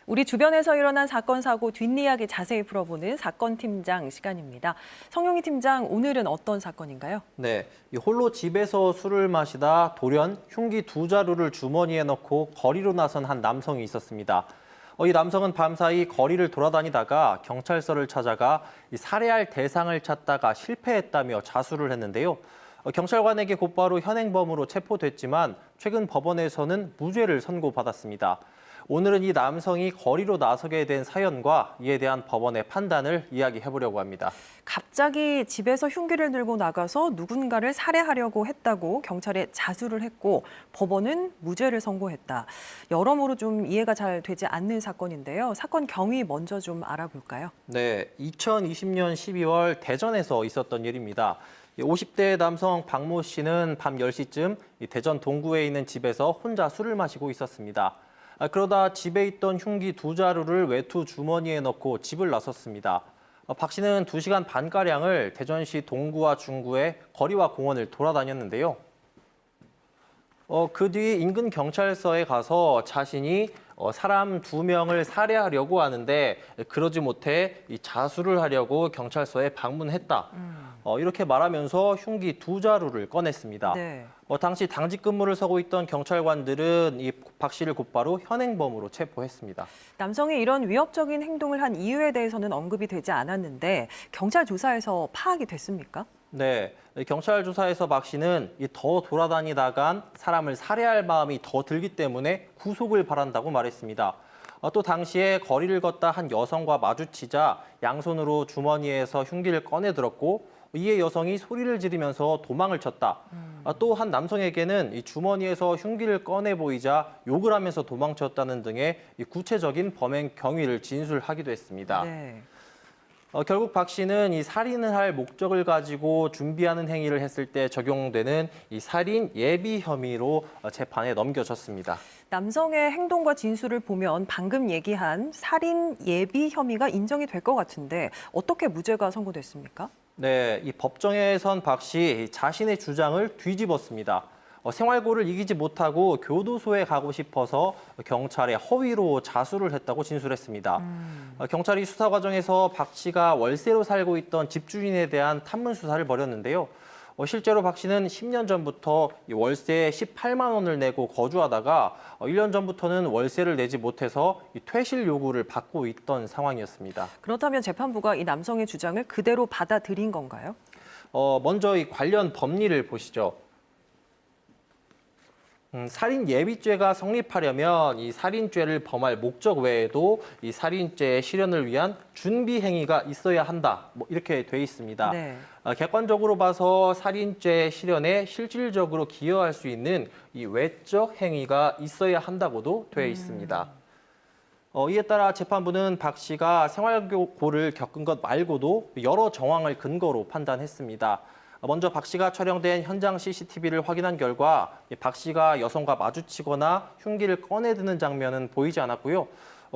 우리 주변에서 일어난 사건, 사고 뒷이야기 자세히 풀어보는 사건팀장 시간입니다. 성용희 팀장, 오늘은 어떤 사건인가요? 네, 홀로 집에서 술을 마시다 돌연 흉기 2자루를 주머니에 넣고 거리로 나선 한 남성이 있었습니다. 이 남성은 밤사이 거리를 돌아다니다가 경찰서를 찾아가 살해할 대상을 찾다가 실패했다며 자수를 했는데요. 경찰관에게 곧바로 현행범으로 체포됐지만 최근 법원에서는 무죄를 선고받았습니다. 오늘은 이 남성이 거리로 나서게 된 사연과 이에 대한 법원의 판단을 이야기해보려고 합니다. 갑자기 집에서 흉기를 들고 나가서 누군가를 살해하려고 했다고 경찰에 자수를 했고 법원은 무죄를 선고했다. 여러모로 좀 이해가 잘 되지 않는 사건인데요. 사건 경위 먼저 좀 알아볼까요? 네, 2020년 12월 대전에서 있었던 일입니다. 50대 남성 박모 씨는 밤 10시쯤 대전 동구에 있는 집에서 혼자 술을 마시고 있었습니다. 그러다 집에 있던 흉기 2자루를 외투 주머니에 넣고 집을 나섰습니다. 박 씨는 2시간 반가량을 대전시 동구와 중구의 거리와 공원을 돌아다녔는데요. 그 뒤 인근 경찰서에 가서 자신이 사람 2명을 살해하려고 하는데 그러지 못해 자수를 하려고 경찰서에 방문했다. 이렇게 말하면서 흉기 2자루를 꺼냈습니다. 네. 당시 당직 근무를 서고 있던 경찰관들은 이 박 씨를 곧바로 현행범으로 체포했습니다. 남성이 이런 위협적인 행동을 한 이유에 대해서는 언급이 되지 않았는데 경찰 조사에서 파악이 됐습니까? 네, 경찰 조사에서 박 씨는 더 돌아다니다간 사람을 살해할 마음이 더 들기 때문에 구속을 바란다고 말했습니다. 또 당시에 거리를 걷다 한 여성과 마주치자 양손으로 주머니에서 흉기를 꺼내 들었고 이에 여성이 소리를 지르면서 도망을 쳤다. 또 한 남성에게는 이 주머니에서 흉기를 꺼내 보이자 욕을 하면서 도망쳤다는 등의 구체적인 범행 경위를 진술하기도 했습니다. 네. 결국 박 씨는 이 살인을 할 목적을 가지고 준비하는 행위를 했을 때 적용되는 이 살인 예비 혐의로 재판에 넘겨졌습니다. 남성의 행동과 진술을 보면 방금 얘기한 살인 예비 혐의가 인정이 될 것 같은데 어떻게 무죄가 선고됐습니까? 네, 이 법정에선 박 씨 자신의 주장을 뒤집었습니다. 생활고를 이기지 못하고 교도소에 가고 싶어서 경찰에 허위로 자수를 했다고 진술했습니다. 경찰이 수사 과정에서 박 씨가 월세로 살고 있던 집주인에 대한 탐문 수사를 벌였는데요. 실제로 박 씨는 10년 전부터 월세 18만 원을 내고 거주하다가 1년 전부터는 월세를 내지 못해서 퇴실 요구를 받고 있던 상황이었습니다. 그렇다면 재판부가 이 남성의 주장을 그대로 받아들인 건가요? 먼저 이 관련 법리를 보시죠. 살인 예비죄가 성립하려면 이 살인죄를 범할 목적 외에도 이 살인죄의 실현을 위한 준비 행위가 있어야 한다. 이렇게 돼 있습니다. 네. 객관적으로 봐서 살인죄 실현에 실질적으로 기여할 수 있는 이 외적 행위가 있어야 한다고도 돼 있습니다. 이에 따라 재판부는 박 씨가 생활고를 겪은 것 말고도 여러 정황을 근거로 판단했습니다. 먼저 박 씨가 촬영된 현장 CCTV를 확인한 결과 박 씨가 여성과 마주치거나 흉기를 꺼내드는 장면은 보이지 않았고요.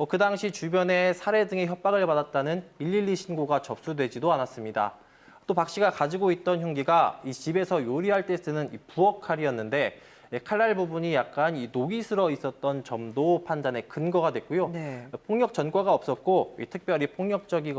그 당시 주변에 살해 등의 협박을 받았다는 112 신고가 접수되지도 않았습니다. 또 박 씨가 가지고 있던 흉기가 이 집에서 요리할 때 쓰는 이 부엌 칼이었는데 칼날 부분이 약간 이 녹이 슬어 있었던 점도 판단의 근거가 됐고요. 네. 폭력 전과가 없었고 특별히 폭력적인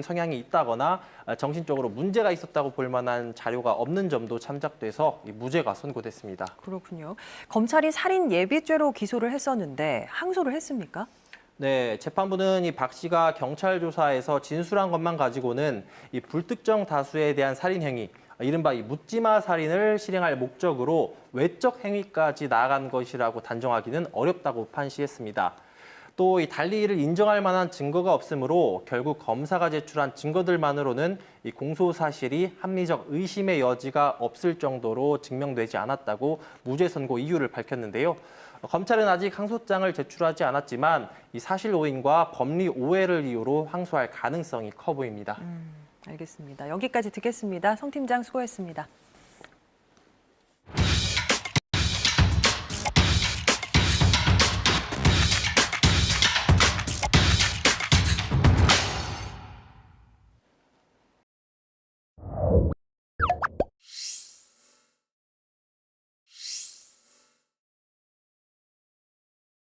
성향이 있다거나 정신적으로 문제가 있었다고 볼 만한 자료가 없는 점도 참작돼서 무죄가 선고됐습니다. 그렇군요. 검찰이 살인 예비죄로 기소를 했었는데 항소를 했습니까? 네, 재판부는 이 박 씨가 경찰 조사에서 진술한 것만 가지고는 이 불특정 다수에 대한 살인 행위, 이른바 이 묻지마 살인을 실행할 목적으로 외적 행위까지 나아간 것이라고 단정하기는 어렵다고 판시했습니다. 또 이 달리 이를 인정할 만한 증거가 없으므로 결국 검사가 제출한 증거들만으로는 이 공소 사실이 합리적 의심의 여지가 없을 정도로 증명되지 않았다고 무죄 선고 이유를 밝혔는데요. 검찰은 아직 항소장을 제출하지 않았지만 이 사실 오인과 법리 오해를 이유로 항소할 가능성이 커 보입니다. 알겠습니다. 여기까지 듣겠습니다. 성 팀장 수고했습니다.